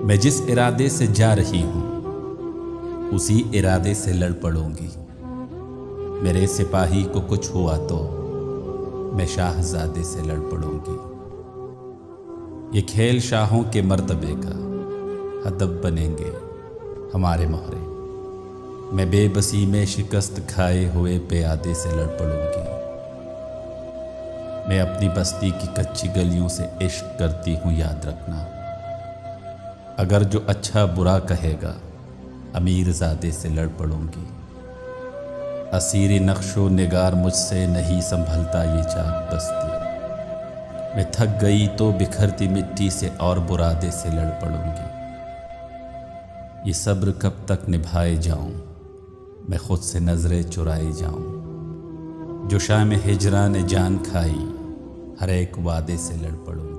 میں جس ارادے سے جا رہی ہوں اسی ارادے سے لڑ پڑوں گی۔ میرے سپاہی کو کچھ ہوا تو میں شاہزادے سے لڑ پڑوں گی۔ یہ کھیل شاہوں کے مرتبے کا ہدف بنیں گے ہمارے مہرے۔ میں بے بسی میں شکست کھائے ہوئے پیادے سے لڑ پڑوں گی۔ میں اپنی بستی کی کچی گلیوں سے عشق کرتی ہوں، یاد رکھنا۔ اگر جو اچھا برا کہے گا امیر زادے سے لڑ پڑوں گی۔ اسیر نقش و نگار مجھ سے نہیں سنبھلتا یہ چاک بستی۔ میں تھک گئی تو بکھرتی مٹی سے اور برادے سے لڑ پڑوں گی۔ یہ صبر کب تک نبھائے جاؤں، میں خود سے نظریں چرائے جاؤں۔ جو شام ہجران نے جان کھائی، ہر ایک وعدے سے لڑ پڑوں گی۔